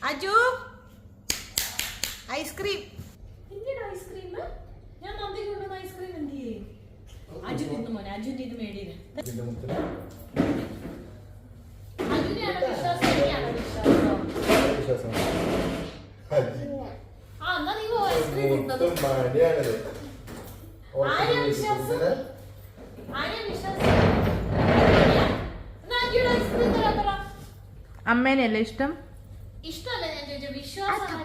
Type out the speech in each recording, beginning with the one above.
Aju ice cream. എന്തിനാ ice cream? ഞാൻ മന്തി കൊണ്ടുവന്ന ഐസ്ക്രീം എന്ത് ചെയ്യും? അജു തിന്നു മോനെ, അജുന്റെ ഇത് മേടിയത്. അജുവിനെയാണോ വിശ്വാസം, എനിക്കാണോ വിശ്വാസം? ആ എന്നാ നീ ഐസ്ക്രീം തിന്നത്. ആരെയാ വിശ്വാസം? ആരെയാ വിശ്വാസം? എന്നാ അജുയുടെ ഐസ്ക്രീം തരാൻ പറ. അമ്മേനെയല്ലേ ഇഷ്ടം? ഇഷ്ടമല്ല ഞാൻ ചോദിച്ച വിശ്വാസം.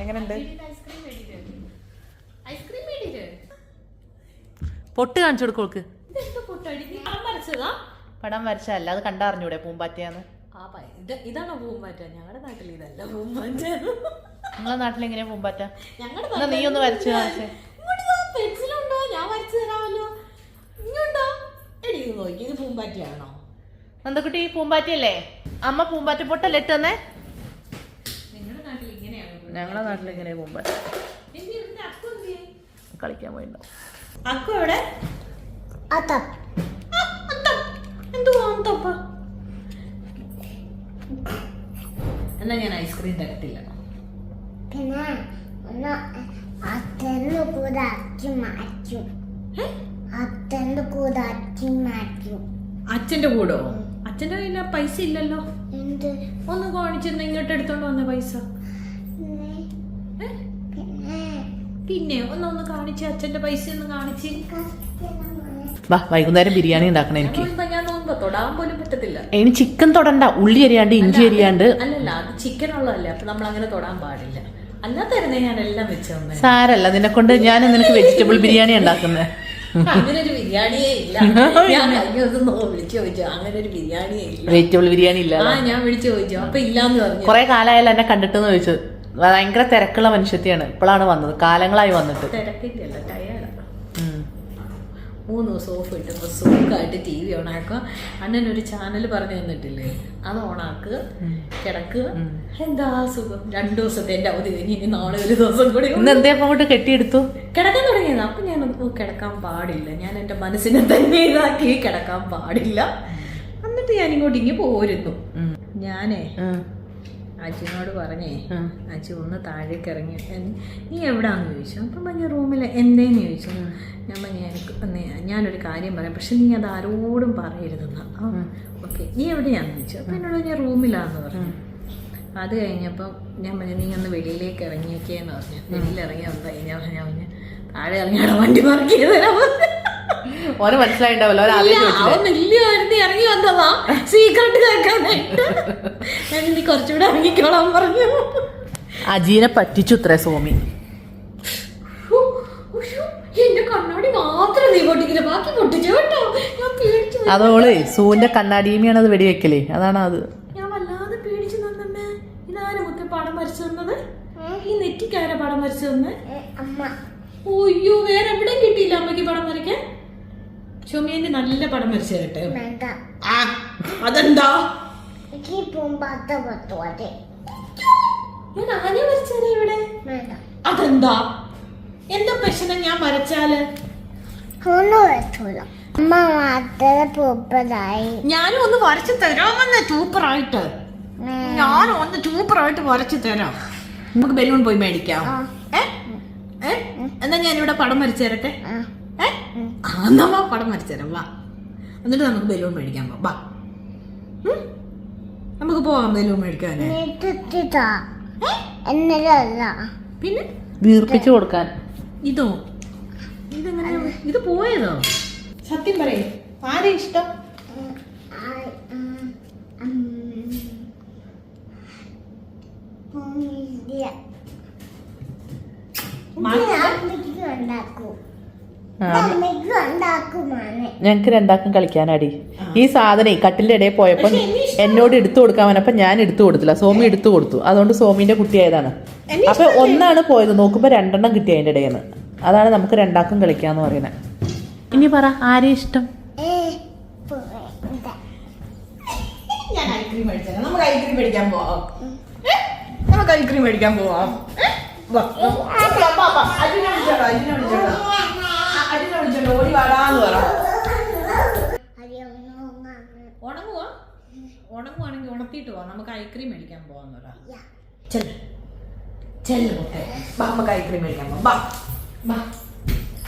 എങ്ങനെയുണ്ട്? ഐസ്ക്രീം മേടിയിട്ട് പൊട്ട് കാണിച്ചു കൊടുക്കോൾക്ക്. പടം വരച്ചല്ല, അത് കണ്ടറിഞ്ഞൂടെ പൂമ്പാറ്റയാന്ന്? ഇതാണോ പൂമ്പാറ്റ? ഞങ്ങളുടെ നാട്ടിൽ ഇതല്ല പൂമ്പാറ്റ. നിങ്ങളെ നാട്ടിൽ എങ്ങനെയാ പൂമ്പാറ്റ? ഞങ്ങളുടെ നീ ഒന്ന് വരച്ചു കാണിച്ചേ. പെൻസിലുണ്ടോ? ഞാൻ വരച്ചു തരാമല്ലോ. ഇങ്ങോട്ടോ എടി നോക്കി, ഇത് പൂമ്പാറ്റയാണോ? നന്ദക്കുട്ടി പൂമ്പാറ്റയല്ലേ? അമ്മ പൂമ്പാറ്റ പൊട്ടല്ലേ ഇട്ട് തന്നെ? നിങ്ങളുടെ നാട്ടിൽ ഇങ്ങനെയാണ്? ഞങ്ങളുടെ നാട്ടിൽ എങ്ങനെയാ പൂമ്പാറ്റ? കളിക്കാൻ പോയിണ്ടോ? അക്കു എവിടെ? എന്നാ ഞാൻ ഐസ്ക്രീം തരത്തില്ല. അച്ഛന്റെ കൂടോ? അച്ഛന്റെ കയ്യിൽ പൈസ ഇല്ലല്ലോ. ഒന്ന് കാണിച്ചെന്ന് ഇങ്ങോട്ട് എടുത്തോണ്ട് വന്ന പൈസ. പിന്നെ ഒന്ന് കാണിച്ച്, അച്ഛന്റെ പൈസ ഒന്ന് കാണിച്ച്. വൈകുന്നേരം ബിരിയാണി ഉണ്ടാക്കണം എനിക്ക്. ഞാൻ നോക്കുമ്പോ തൊടാൻ പോലും പറ്റത്തില്ല. ഇനി ചിക്കൻ തൊടണ്ട, ഉള്ളി അരിയാണ്ട് ഇഞ്ചി അരിയാണ്ട്. അല്ലല്ല, അത് ചിക്കൻ ഉള്ളതല്ലേ, അപ്പൊ നമ്മൾ അങ്ങനെ തൊടാൻ പാടില്ല. അല്ലാത്തായിരുന്നേ ഞാൻ എല്ലാം വെച്ച് തന്നെ. സാരല്ല, നിന്നെ കൊണ്ട് ഞാൻ നിനക്ക് വെജിറ്റബിൾ ബിരിയാണി ഉണ്ടാക്കുന്നത്. അങ്ങനെ ഒരു ബിരിയാണിയേ ഇല്ല. ഞാൻ കഴിഞ്ഞ ദിവസം വിളിച്ചു ചോദിച്ചു, അങ്ങനെ ഒരു ബിരിയാണിയേ ഇല്ല. വെജിറ്റബിൾ ബിരിയാണി ഇല്ല. ഞാൻ വിളിച്ചു ചോദിച്ചു, അപ്പൊ ഇല്ലാന്ന് പറഞ്ഞു. കുറെ കാലമായാലും എന്നെ കണ്ടിട്ടെന്ന് ചോദിച്ചു. ഭയങ്കര തിരക്കുള്ള മനുഷ്യത്തിയാണ്, ഇപ്പോഴാണ് വന്നത്, കാലങ്ങളായി വന്നിട്ട്. തിരക്കില്ല, ടയേർഡാണ്. 3 ദിവസം ഓഫ് കിട്ടുമ്പോൾ സുഖമായിട്ട് TV ഓണാക്കുക. അണ്ണനൊരു ചാനൽ പറഞ്ഞു തന്നിട്ടില്ലേ, അത് ഓണാക്കുക, കിടക്കുക. എന്താ സുഖം. 2 ദിവസത്തെ എന്റെ അവധി കഴിഞ്ഞ് ഇനി നാളെ ഒരു ദിവസം കൂടി. എന്തേ അങ്ങോട്ട് കെട്ടിയെടുത്തു കിടക്കാൻ തുടങ്ങിയത്. അപ്പൊ ഞാൻ കിടക്കാൻ പാടില്ല, ഞാൻ എന്റെ മനസ്സിനെ തന്നെ ഇതാക്കി കിടക്കാൻ പാടില്ല. എന്നിട്ട് ഞാൻ ഇങ്ങോട്ട് പോരുന്നു. ഞാനേ അച്ഛനോട് പറഞ്ഞേ, അച്ഛൻ ഒന്ന് താഴേക്ക് ഇറങ്ങി, നീ എവിടാന്ന് ചോദിച്ചു. അപ്പം ഞാൻ റൂമിൽ എന്തേന്ന് ചോദിച്ചു. ഞാനൊരു കാര്യം പറയാം, പക്ഷെ നീ അത് ആരോടും പറയരുതെന്ന്. ഓക്കെ, നീ എവിടെയാന്ന് ചോദിച്ചു. അപ്പം എന്നോട് ഞാൻ റൂമിലാന്ന് പറഞ്ഞു. അത് കഴിഞ്ഞപ്പം ഞാൻ പറഞ്ഞു, നീ ഒന്ന് വെളിയിലേക്ക് ഇറങ്ങിയേക്കേന്ന് പറഞ്ഞു. വെളിയിൽ ഇറങ്ങി വന്നു കഴിഞ്ഞാൽ ഞാൻ പറഞ്ഞു, താഴെ ഇറങ്ങിയാണ് വണ്ടി പാർക്ക് ചെയ്ത് തരാൻ. ഓന് മനസ്സിലായിണ്ടാവല്ലോ, ഇറങ്ങി വന്നതാ സീക്രട്ട് കേൾക്കാനായിട്ട്. ഞാൻ ഇനി കുറച്ചുകൂടെ ഇറങ്ങിക്കോളാൻ പറഞ്ഞു. അജീനെ പറ്റിച്ചു ഇത്രേ സോമി. എന്റെ കണ്ണാടി മാത്രം നീ പൊട്ടിക്കില്ല, ബാക്കി പൊട്ടിച്ചു കേട്ടോ. ഞാൻ പേടിച്ചു. അതോള് സൂന്റെ കണ്ണാടിയുമാണ് അത് വെടിവെക്കലേ, അതാണ് അത്. ഞാൻ വല്ലാതെ പേടിച്ചു തന്നെ. ഇതാരാ മുത്തേ പടം വരച്ചു തന്നത്? ഈ നെറ്റിക്കാരാ പടം വരച്ചു തന്നെ? ഓയ്യോ, വേറെ എവിടെയും കിട്ടിയില്ല അമ്മയ്ക്ക് പടം വരയ്ക്കാൻ. ചുമേന്റെ നല്ല പടം വരച്ചു തരട്ടെ? അതെന്താ? ഞാൻ ആന വരച്ചാലേ ഇവിടെ. അതെന്താ? എന്താ പ്രശ്നം ഞാൻ വരച്ചാല്? ഞാനും ഒന്ന് വരച്ചു തരാമെന്ന് സൂപ്പറായിട്ട്. ഞാനും ഒന്ന് സൂപ്പറായിട്ട് വരച്ചു തരാം. നമുക്ക് ബലൂൺ പോയി മേടിക്കാം. എന്നാ ഞാനിവിടെ പടം വരച്ചു തരട്ടെ? എന്നാ പടം വരച്ചു തരാം, വാ. എന്നിട്ട് നമുക്ക് ബലൂൺ മേടിക്കാൻ പോവാം, വാ. നമുക്ക് പോവാം ബലൂൺ മേടിക്കാനേ. പിന്നെ വീർപ്പിച്ചു കൊടുക്കാൻ. ഇതോ? ഇതെങ്ങനെ? ഇത് പോയതോ? സത്യം പറയേ, ആരെ ഇഷ്ടം? ഞങ്ങക്ക് രണ്ടാക്കും കളിക്കാനാടി. ഈ സാധനം കട്ടിലിന്റെ ഇടയിൽ പോയപ്പോ എന്നോട് എടുത്തു കൊടുക്കാൻ പറഞ്ഞപ്പോ ഞാൻ എടുത്തു കൊടുത്തില്ല, സോമി എടുത്തു കൊടുത്തു. അതുകൊണ്ട് സോമിന്റെ കുട്ടിയായതാണ്. അപ്പൊ ഒന്നാണ് പോയത്, നോക്കുമ്പോ 2 കിട്ടി അതിന്റെ ഇടയിൽ നിന്ന്. അതാണ് നമുക്ക് രണ്ടാക്കും കളിക്കാന്ന് പറയുന്നത്. ഇനി പറ, ആരെ ഇഷ്ടം? ഞാൻ ഐസ്ക്രീം മേടിച്ചാലോ? നമുക്ക് ഐസ്ക്രീം മേടിക്കാൻ പോവാം. നമുക്ക് ഐസ്ക്രീം മേടിക്കാൻ പോവാം. ഓടി വാടാന്ന് പറ. ഉണങ്ങുവാ? ഉണങ്ങുവാണെങ്കിൽ ഉണക്കിയിട്ട് പോവാം. നമുക്ക് ഐസ്ക്രീം മേടിക്കാൻ പോവാന്ന് പറ. ചെല്ല് ചെല്ല് മുത്തേ. ബാ നമുക്ക് ഐസ്ക്രീം മേടിക്കാൻ പോവാം. ബാ ബാ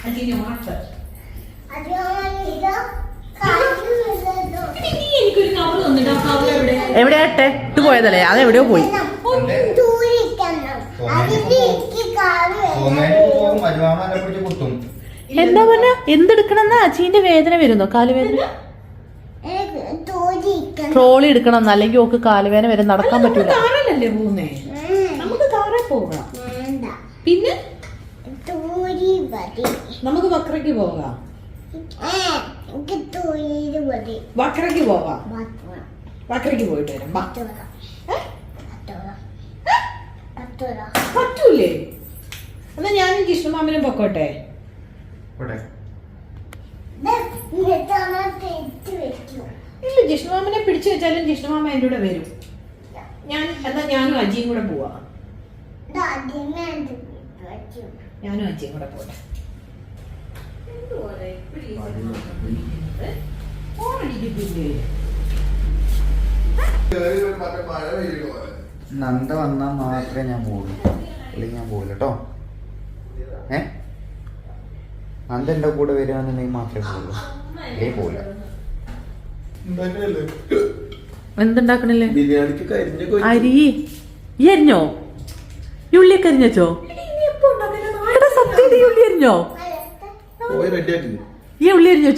അഞ്ചിനെ ഉണക്ക്. എനിക്കൊരു കവർ തന്നിട്ട് ആ കവർ എവിടെ? എവിടെയാ ഇട്ടേ? ഇട്ട് പോയതല്ലേ, അത് എവിടെയോ പോയി. എന്താ പറഞ്ഞ എന്തെടുക്കണം? അച്ചീന്റെ വേദന വരുന്നോ? കാലുവേദന? ട്രോളി എടുക്കണം, അല്ലെങ്കിൽ ഓക്ക് കാലുവേദന വരും, നടക്കാൻ പറ്റൂല. കാറിലല്ലേ പോകുന്നേ? നമുക്ക് കാറിൽ പോകാം. പിന്നെ നമുക്ക് വക്രയ്ക്ക് പോകാം. വക്രയ്ക്ക് പോകാം. വക്രയ്ക്ക് പോയിട്ട് വരാം. പറ്റൂലേ? എന്നാ ഞാനും ജിഷ്ണുമാമനും പൊക്കോട്ടെ. ഇല്ല, ജിഷ്ണുമാമനെ പിടിച്ചു വെച്ചാലും ജിഷ്ണുമാമ എൻ്റെ കൂടെ വരും. ഞാനും അജിയും കൂടെ പോവാ. ഞാനും അജിയും കൂടെ പോട്ടെ. നന്ദ വന്നാൽ മാത്രമേ ഞാൻ പോകുള്ളൂ, അല്ലെങ്കിൽ ഞാൻ പോകില്ല കേട്ടോ. നന്ദ എൻ്റെ കൂടെ വരികയാണെന്നുണ്ടെങ്കിൽ മാത്രമേ പോകുള്ളൂ, അല്ലെങ്കിൽ പോകില്ല. എന്തുണ്ടാക്കണില്ലേ? അരി ഈ അരിഞ്ഞോ? ഈ ഉള്ളിയൊക്കെ അരിഞ്ഞോ? സത്യം ഈ ഉള്ളി അരിഞ്ഞോ? ഈ ഉള്ളി അരിഞ്ഞോ?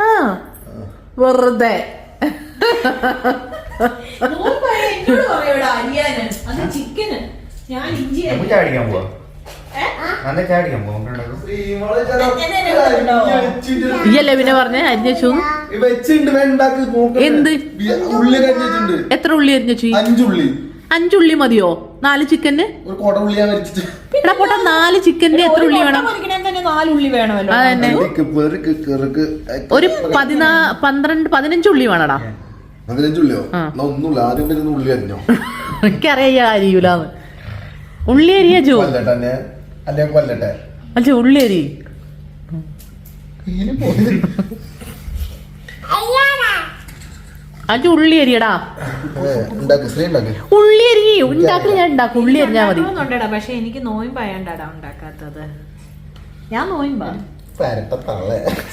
ആ വെറുതെ ചാടിക്കാൻ പോവാ. ചാടിക്കാൻ പോവാ. ഇയല്ലേ പിന്നെ പറഞ്ഞ അരിഞ്ഞു? എന്ത്? എത്ര ഉള്ളി അരിഞ്ഞു? 5 ഉള്ളി മതിയോ? 4 ചിക്കന്? എടാ പോട്ടെ, 4 ചിക്കന് എത്ര ഉള്ളി വേണം? 4 ഉള്ളി വേണമല്ലോ. അതന്നെ ഒരു 15 ഉള്ളി വേണടാ. 15 ഉള്ളിയോ? ഒന്നുമില്ല, ആദ്യം വരുന്ന ഉള്ളി അരിഞ്ഞോ? എനിക്കറിയാ അരിയൂലാന്ന്. ഉള്ളി അരിയാ ജോ? അല്ലെ കൊല്ലട്ടെ? അച്ഛ ഉള്ളി അരി. അച്ഛ ഉള്ളി അരിയടാ. ഉള്ളി അരി ഉണ്ടാക്കി ഞാൻ ഉണ്ടാക്കും. ഉള്ളി അരിഞ്ഞാ മതി. പക്ഷെ എനിക്ക് നോയമ്പായാണ്ടാടാ ഉണ്ടാക്കാത്തത്. ഞാൻ നോയമ്പാ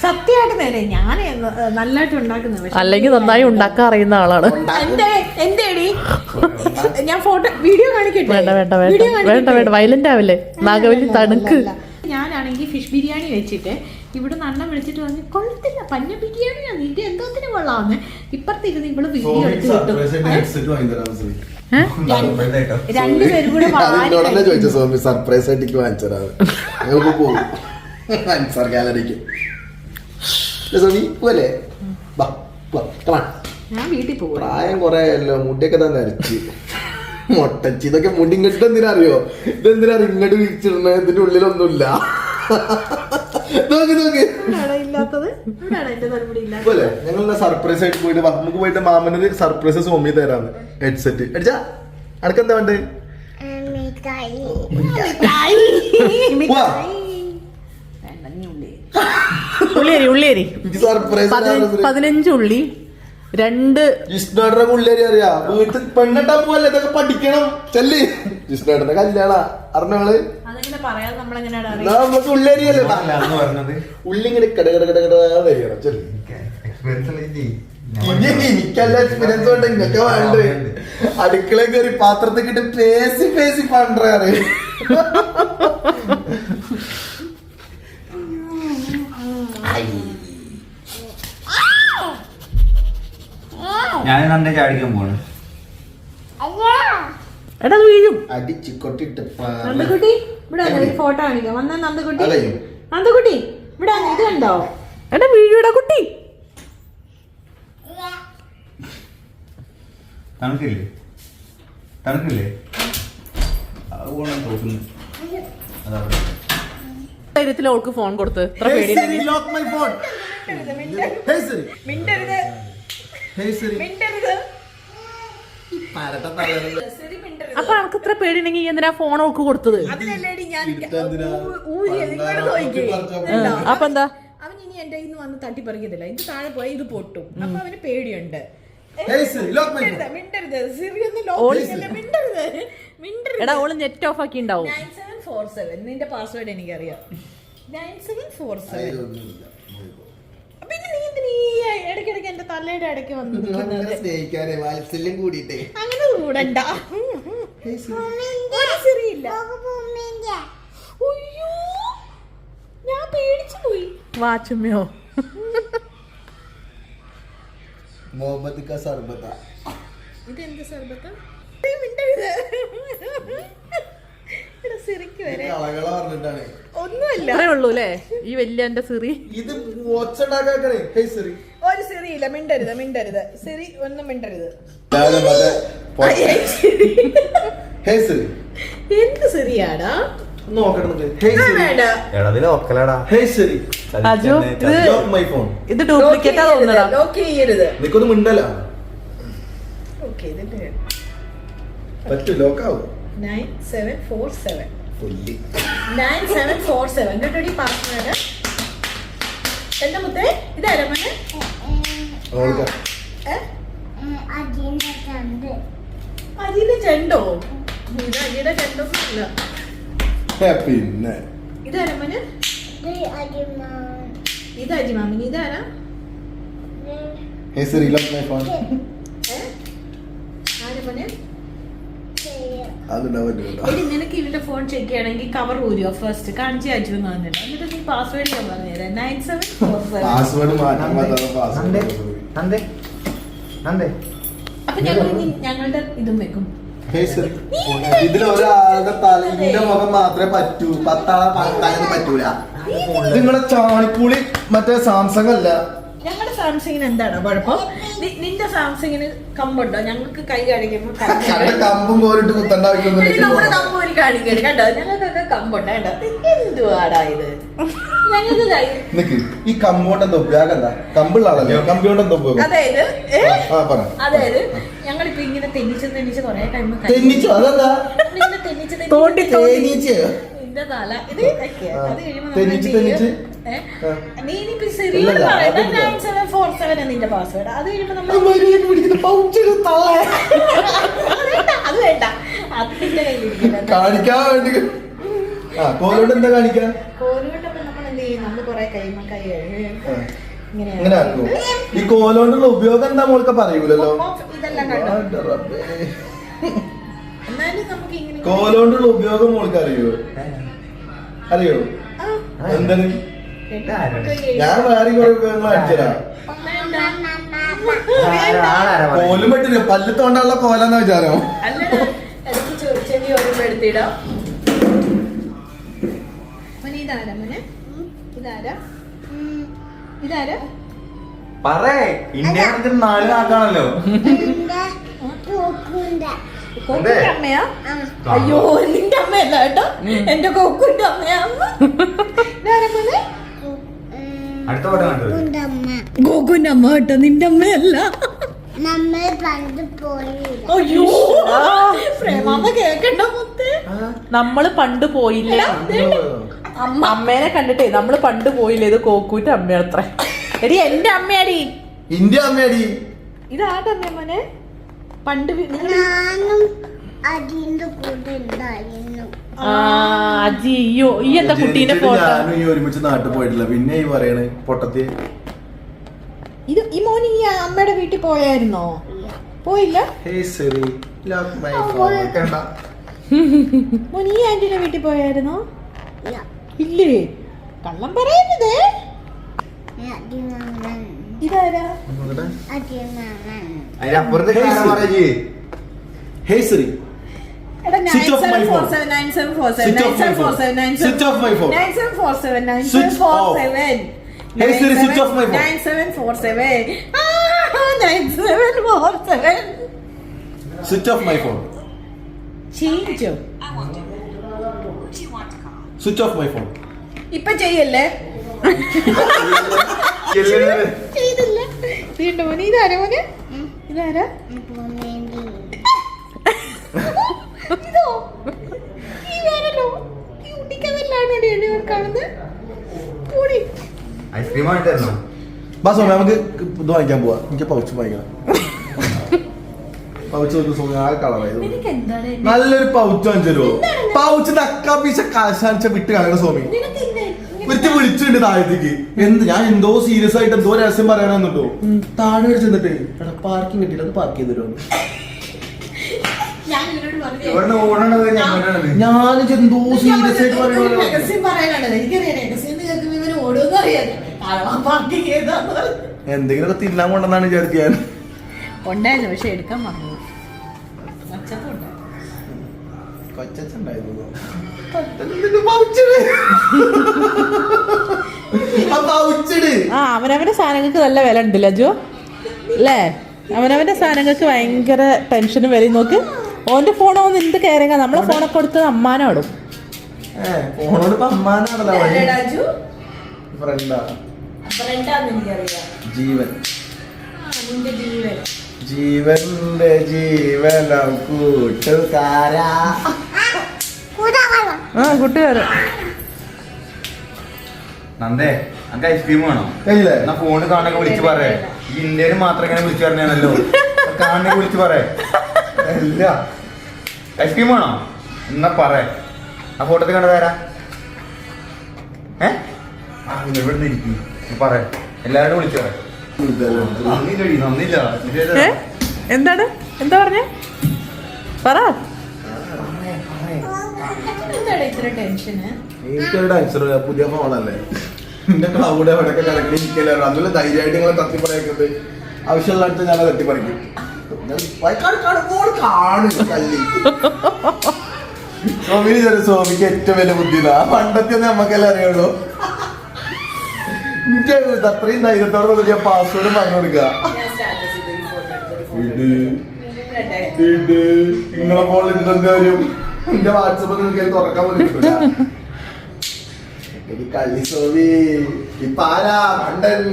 സത്യമായിട്ട് നേരെ ഞാൻ നല്ലതായിട്ട് ഉണ്ടാക്കുന്നത്. അല്ലെങ്കിൽ നന്നായി ഉണ്ടാക്കാൻ അറിയുന്ന ആളാണ്. എന്തേടി ഞാൻ ഫോട്ടോ വീഡിയോ കാണിക്കട്ടെ? വേണ്ട വേണ്ട വേണ്ട വേണ്ട വേണ്ട, വയലന്റ് ആവില്ലേ? നാഗവല്ലി തണുക്ക്. ഞാനാണെങ്കിൽ ഫിഷ് ബിരിയാണി വെച്ചിട്ട് ഇവിടെ നന്ന വിളിച്ചിട്ട് പറഞ്ഞു കൊള്ളത്തില്ല, പഞ്ഞ ബിരിയാണിയാ, നിന്റെ എന്തോത്തിന് കൊള്ളാന്ന്. ഇപ്പുറത്തേക്ക് ഇവള് വീഡിയോ എടുത്ത് രണ്ടുപേരും കൂടെ സർപ്രൈസ് ആയിട്ട് വാങ്ങിച്ചതാണ്. ഗാലറിക്ക് പോലെ ഞാൻ വീട്ടിൽ പോകും. പ്രായം കൊറേ അല്ലോ, മുടിയൊക്കെ തന്നെ അരച്ച് മൊട്ടച്ചി. ഇതൊക്കെ മുടി ഇങ്ങോട്ട് എന്തിനാ അറിയോ? ഇതെന്തിനാ ഇങ്ങോട്ട് വിരിച്ചിടുന്നത്? ഇതിന്റെ ഉള്ളിലൊന്നുമില്ല. നോക്കി നോക്കി പോലെ ഞങ്ങൾ സർപ്രൈസ് ആയിട്ട് പോയിട്ട് നമുക്ക് പോയിട്ട് മാമനൊരു സർപ്രൈസ് സോമി തരാന്ന്. ഹെഡ്സെറ്റ് അടിച്ചാ അനക്കെന്താ വേണ്ടേ? ഉള്ളിയരി ഉള്ളിയരി 15 ഉള്ളി 2 ജിഷ്ണേട്ടനെ ഉള്ളിയരി അറിയാ. വീട്ടിൽ പെണ്ണെട്ടാ പോവല്ലേ, ഇതൊക്കെ പഠിക്കണം. ചെല്ലി ജിഷ്ണേട്ടന്റെ കല്യാണ അറിഞ്ഞോള്. നമുക്ക് ഉള്ളിയരിയല്ലേ പറഞ്ഞത്? ഉള്ളി ഇങ്ങനെ കടകടകടകട ചെല്ലി. എനിക്കല്ല എക്സ്പീരിയൻസ് കൊണ്ട് ഇങ്ങൊക്കെ വേണ്ടേ. അടുക്കള കയറി പാത്രത്തിൽ കിട്ടി പേസി പേസി പണ്ടാറ്. ഞാൻ നന്നെ ചാടിക്കാൻ പോണു. എടാ വീഴും. അടിച്ച് കൊട്ടിട്ട് നന്ദകുട്ടി ഇവിടെ ഫോട്ടോ കാണിക്കാം. വന്ന നന്ദകുട്ടി, നന്ദകുട്ടി ഇവിടെ ഇത് കണ്ടോ? എടാ വീഴുടാ കുട്ടി. തണുക്കില്ലേ? തണുക്കില്ലേ? ധൈര്യത്തിൽ അവൾക്ക് ഫോൺ കൊടുത്ത് അപ്പൊ അവൾക്ക് ഇത്ര പേടിയുണ്ടെങ്കിൽ എന്തിനാ ഫോൺ അവൾക്ക് കൊടുത്തത്? അപ്പൊ എന്താ? എന്റെ കയ്യിൽ നിന്ന് വന്ന് തട്ടിപ്പറിക്കത്തില്ല. ഇത് താഴെ പോയി ഇത് പൊട്ടും. അപ്പൊ അവന് പേടിയുണ്ട്. Hey Siri, lock my phone. മിണ്ടരുത് സിറി ഒന്ന് ലോക്ക് മിണ്ടരുത് മിണ്ടരുത്. എടാ ഓള് നെറ്റ് ഓഫ് ആക്കി ഉണ്ടാവും. 9747 നിന്റെ പാസ്വേഡ് എനിക്കറിയാം. 9747. പിന്നെ നീ എന്തിനാ ഇടയ്ക്കിടയ്ക്ക് എന്റെ തലയുടെ ഇടയ്ക്ക് വന്നിരിക്കുന്നത്? സ്നേഹിക്കാനേ വാത്സല്യം കൂടിയിട്ടേ. അങ്ങനെ കൂടണ്ട. ഒരു സിറിയില്ല. അയ്യോ ഞാൻ പേടിച്ചു പോയി. വാച്ചുമ്മയോ മുഹമ്മദ് കാ സർബത്ത. ഇതെന്ത് സർബത്താ? മിണ്ടരുത്. സിറിക്ക് വരെ കളകള പറഞ്ഞിട്ടാണ്. ഒന്നുമില്ല. അത്രേ ഉള്ളൂ അല്ലേ ഈ വലിയ എന്റെ സിറി. ഇത് ഒച്ചണ്ടാക്കണേ. Hey Siri. ഒരു സിറി ഇല്ല. മിണ്ടരുത് മിണ്ടരുത് സിറി ഒന്നും മിണ്ടരുത്. Hey Siri. എന്ത് സിറിയാടാ? നോക്കണേ. Hey Siri. എടാ ഇതിൽ ഒക്കലടാ. Hey Siri. Aju lock my phone. ഇത് ഡ്യൂപ്ലിക്കേറ്റാ തോന്നുന്നടാ. ലോക്ക് ചെയ്യരുത്. നിക്കൊന്ന് മിണ്ടല്ല. ഓക്കേ ഇതിന്റെ പറ്റു ലോക്കാവും. 9747 പുല്ലി. 9747 എന്നിട്ടൊരു പാസ്വേഡ്. എന്താ മുത്തേ ഇതാരാ മോനെ? ഓൾക്ക. അജിന്റെ ചെണ്ടോ? ഇത് അജിയുടെ ചെണ്ടൊന്നുമില്ല. പിന്നെ ഇതാരാ മോനെ? ഇത് അജി മാമിന്. ഇതാരാ? Hey Siri lock my phone. ആരാ മോനെ? അതുണ്ടാവില്ല. എടി നിനക്ക് ഇവന്റെ ഫോൺ ചെക്ക് ചെയ്യണമെങ്കിൽ കവർ ഊരിയോ ഫസ്റ്റ് കാണിച്ചു അയച്ചു എന്നില്ല. എന്നിട്ട് നീ പാസ്വേഡ് ഞാൻ പറഞ്ഞുതരാം. 9747. പാസ്വേഡ് മാറ്റാൻ പറ്റാത്ത പാസ്വേഡ്. നന്ദേ നന്ദേ അപ്പൊ ഞങ്ങളുടെ ഇതും വെക്കും. Hey Siri. ഇതിലൊരാളുടെ തല ഇതിന്റെ മുഖം മാത്രമേ പറ്റൂ. പത്താളെ പറ്റൂല. നിങ്ങളെ ചാണിപ്പൂളി മറ്റേ സാംസങ് അല്ല. ഞങ്ങളുടെ സാംസങ്ങിന് എന്താണ് കുഴപ്പം? നിന്റെ സാംസങ്ങിന് കമ്പുണ്ടോ? ഞങ്ങൾക്ക് കൈ കാണിക്കുമ്പോ കമ്പും കോരിട്ട് കുത്തണ്ട നമ്മുടെ കമ്പൂരി കാണിക്കരുത് കേട്ടോ. ഞങ്ങൾക്കൊക്കെ കമ്പുണ്ട് കേട്ടോ. എന്തുവാടാ ഇത്? ഞങ്ങൾക്ക് കൈ നിക്ക് ഈ കമ്പോണ്ട് എന്താ ഉപയോഗം? എന്താ കമ്പുള്ള ആളല്ലേ? കമ്പിയോണ്ട് എന്താ ഉപയോഗം? അതായത് അതായത് ഞങ്ങളിപ്പോ ഇങ്ങനെ തെന്നിച്ച് കൊറേ ടൈം തെന്നിച്ചോ? അതെന്താ തെന്നിച്ച് നിന്റെ തല ഇത് ഇതൊക്കെയാ. അത് കഴിയുമ്പോ നീ ഇനിയിപ്പോ സിറിയോട് പറയണ്ട. 9747 നിന്റെ പാസ്വേഡ്. അത് കഴിയുമ്പോ നമ്മൾ അത് വേണ്ട. അതിന്റെ കയ്യിലിരിക്കുന്നത് കാണിക്കാൻ വേണ്ടി. കോലോട് എന്താ കാണിക്കാൻ? കോലുകൊണ്ടപ്പോ നമ്മൾ എന്ത് ചെയ്യും? നമ്മൾ കൊറേ കൈ ഇങ്ങനെ ആക്കും. ഈ കോലോണ്ടുള്ള ഉപയോഗം എന്താ മോൾക്ക് പറയൂലല്ലോ. ഇതെല്ലാം കണ്ടോ? എന്നാലും നമുക്ക് ഇങ്ങനെ കോലോണ്ടുള്ള ഉപയോഗം മോൾക്ക് അറിയോ? അറിയോ എന്താണ്? ഞാൻ വേറെ കുറെ ഉപയോഗങ്ങൾ അടിച്ചതാ. കോലും പറ്റില്ല. പല്ല് തോണ്ടുള്ള കോലെന്ന വിചാരം. അല്ലടാ ഇടയ്ക്ക് ചെവി ഓർമ്മ എടുത്തിടാം. ഇതാരാ മോനെ? ഇതാരാ? ഇതാരാ? പറേ ഇന്ത്യ 4 നാക്കാണല്ലോ. കൊക്കുന്റെ അമ്മയാ? അയ്യോ നിന്റെ അമ്മയല്ല കേട്ടോ. എന്റെ കൊക്കുന്റെ അമ്മയാ. ഇതാരാ മോനെ? അടുത്ത പാട്ട് കണ്ടു. ഗോകുന്റെ അമ്മ കേട്ടോ. നിന്റെ അമ്മയല്ല. അയ്യോ പ്രേമാമ്മ കേക്കണ്ട മുത്തേ. നമ്മള് പണ്ട് പോയില്ലേ അമ്മേനെ കണ്ടിട്ടേ? നമ്മള് പണ്ട് പോയില്ലേ? ഇത് കോക്കൂന്റെ അമ്മയത്ര. എടി എന്റെ അമ്മയാടി. ഇന്ത്യ അമ്മയാടി. ഇതാരുടെ അമ്മ മോനെ? പണ്ട് അജി ഈ എന്താ കുട്ടീന്റെ ഫോട്ടോ? ഞാനും ഈ ഒരുമിച്ച് നാട്ടിൽ പോയിട്ടില്ല. പിന്നെ ഈ പറയണേ പൊട്ടത്തി. ഇത് ഈ മോൻ ഈ അമ്മയുടെ വീട്ടിൽ പോയായിരുന്നോ? പോയില്ല. മോൻ ഈ ആന്റിയുടെ വീട്ടിൽ പോയായിരുന്നോ? ഇല്ലേ? കള്ളം പറയരുതേ. ഇതാരാ? അതിനപ്പുറത്തേക്ക് Hey Siri. എടാ Switch off my phone. 9747 Switch off my phone. 9747 Switch off. 9747 Hey Siri, switch off my phone. 9747 9747 Switch off my phone. ചെയ്യിച്ചോ? Switch off my phone. ഇപ്പൊ ചെയ്യല്ലേ? ചെയ്തില്ല. വീണ്ടും മോനെ ഇതാരാ മോനെ? ഇതാരാ? ഇതോ ഈ വേറല്ലോ ഈ ഉടിക്കതല്ലാണ് കാണുന്നത്. കൂടി ഐസ്ക്രീം ആയിട്ടായിരുന്നു. ബാ സോമ നമുക്ക് ഇത് വാങ്ങിക്കാൻ പോവാ. എനിക്ക് പൗച്ച് വാങ്ങിക്കണം. പൗച്ച് ഒരു സോമ ആ കളറായിരുന്നു. നിനക്ക് എന്താണ് നല്ലൊരു പൗച്ച് വാങ്ങിച്ചു തരുമോ? പൗച്ച് നക്കാ പീശ കാശാണിച്ച വിട്ട് കളയണ സോമി. നിനക്ക് എന്ത് ഒരുത്തി വിളിച്ചിട്ടുണ്ട് താഴത്തേക്ക്. ഞാൻ എന്തോ സീരിയസ് ആയിട്ട് എന്തോ രഹസ്യം പറയാനെന്നിട്ടോ താഴെ വരെ ചെന്നിട്ട് എടാ പാർക്കിംഗ് കിട്ടില്ല, അത് പാർക്ക് ചെയ്ത് തരുമോ? ഞാൻ ഇവരോട് പറഞ്ഞു ഇവിടുന്ന് ഓടണത് ഞങ്ങളാണ്. ഞാൻ എന്തോ സീരിയസ് ആയിട്ട് പറയണ രഹസ്യം പറയാനുള്ളത്. എനിക്കറിയാം രഹസ്യം കേൾക്കുമ്പോ ഇവര് ഓടുമെന്ന് അറിയാം. പാർക്കിംഗ് ചെയ്താന്ന് പറഞ്ഞു. എന്തെങ്കിലുമൊക്കെ തിന്നാൻ കൊണ്ടെന്നാണ് വിചാരിക്കാൻ. ഉണ്ടായിരുന്നു, പക്ഷെ എടുക്കാൻ മറന്നു. മച്ചപ്പുണ്ട്. കൊച്ചുണ്ടായിരുന്നു. ആ അവനവന്റെ സാധനങ്ങൾക്ക് നല്ല വില ഉണ്ട് ലജു അല്ലേ? അവനവന്റെ സാധനങ്ങൾക്ക് ഭയങ്കര ടെൻഷനും വിലയും. നോക്ക് ഓന്റെ ഫോണോ എന്ത് കയറിങ്ങ നമ്മളെ ഫോണൊക്കെ കൊടുത്ത് അമ്മാനോടും. ഫോണോട് അമ്മാനാണല്ലോ. രാജു ഫ്രണ്ടാ ഫ്രണ്ടാന്ന് എനിക്കറിയാം. ജീവൻ നിന്റെ ജീവൻ ജീവന്റെ ജീവനം കൂട്ടുകാരാ. ആ കൂട്ടുകാരൻ നന്ദേ നമുക്ക് ഐസ്ക്രീം വേണോ? കഴിയില്ലേ? എന്നാ ഫോണ് കാണൊക്കെ വിളിച്ച് പറയേ. ഈ ഇന്ത്യയിൽ മാത്രം ഇങ്ങനെ വിളിച്ചു പറഞ്ഞാണല്ലോ. കാണൊക്കെ വിളിച്ച് പറയേ. ഇല്ല ഐസ്ക്രീം വേണോ? എന്നാ പറയേ. ആ ഫോട്ടോത്തിൽ കണ്ടു തരാ. ഇവിടെ നിന്ന് ഇരിക്കും പറയേ. എല്ലാവരും വിളിച്ചു പറയേ. നന്ദില്ലടി, നന്ദില്ല. ഏ എന്താണ് എന്താ പറഞ്ഞേ? പറ. എന്താണ് ഇത്ര ടെൻഷന്? എനിക്കൊരു ടെൻഷൻ. പുതിയ ഫോണല്ലേ, എന്റെ ക്ലൗഡ് എവിടെയൊക്കെ കിടക്കണി ഇരിക്കലായിരുന്നു. അതുപോലെ ധൈര്യമായിട്ട് നിങ്ങളെ തട്ടിപ്പറയുന്നത് ആവശ്യമുള്ള അടുത്ത് ഞാൻ തട്ടിപ്പറിക്കും. സ്വാമിക്ക് ഏറ്റവും വലിയ ബുദ്ധിയില്ല. ആ പണ്ടത്തെ നമുക്കെല്ലാം അറിയുള്ളൂ. എനിക്ക് അത്രയും ധൈര്യത്തോടെ ഞാൻ പാസ്വേഡ് പറഞ്ഞു കൊടുക്കുക. നിങ്ങളെ ഫോണിൽ ഇട്ടെന്താ വരും? എന്റെ വാട്സപ്പ് നിങ്ങൾക്ക് തുറക്കാൻ പോലും കിട്ടില്ല. എനിക്ക് കളി സോമി ഇപ്പൊ ആരാ മണ്ടൻ?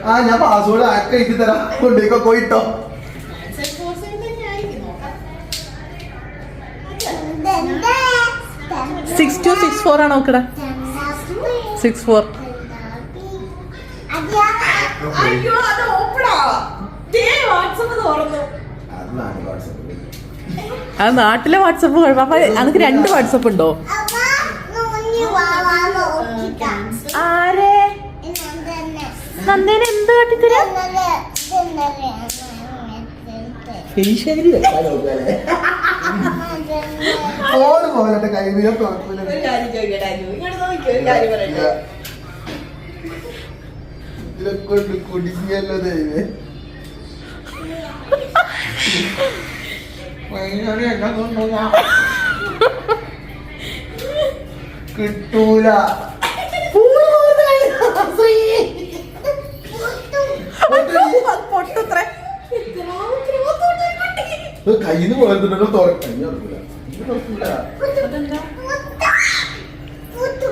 ആ ഞാൻ പാസ്വേഡ് ആക്കി എഴുതി തരാം. കൊണ്ടേക്കോ പോയിട്ടോ. 6264 ആണോ നോക്കടാ? 64. അയ്യോ അത് ഓപ്പണാ. വാട്സപ്പ് തുറന്നു. അതാണ് വാട്സപ്പ്. അത് നാട്ടിലെ വാട്സപ്പ് കുഴപ്പം. അപ്പൊ അനക്ക് 2 വാട്സപ്പ് ഉണ്ടോ? ആരെ നന്ദേനെ എന്ത് കാട്ടിത്തരാ? ഫോൺ പോലെ കൈവില തുറക്കൂല. ഒരു കാര്യം ചോദിക്കട്ടെ രാജു, ഇങ്ങോട്ട് നോക്കിക്കോ, ഒരു കാര്യം പറയട്ടെ. ഇതിലൊക്കെ കുടിഞ്ഞല്ലോ ദൈവേ. കിട്ടൂല. പൊട്ടത്രേ. കയ്യിന്ന് പോയിട്ടുണ്ടല്ലോ തുറക്കില്ല. അതെന്താ? വിട്ടു.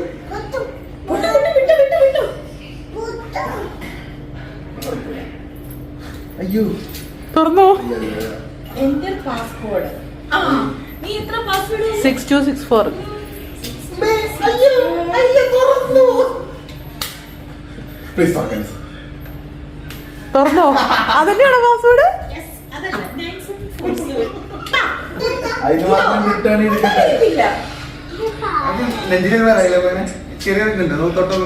അയ്യോ തുറന്നോ? എന്റെ പാസ്പോർട്ട്. ആ നീ എത്ര പാസ്വേഡ്? 6264. അയ്യോ തുറന്നു. പ്ലീസ് തുറക്കാൻ. തുറന്നോ? അതന്നെയാണോ പാസ്വേഡ്? അതല്ല 9747. അതിന് മാത്രം കിട്ടാണ് എടുക്കട്ടെ. ഇല്ല. നെഞ്ചിന് പറയില്ല പോലെ ചെറിയ ഇതുണ്ട്. തൊട്ടൊന്ന്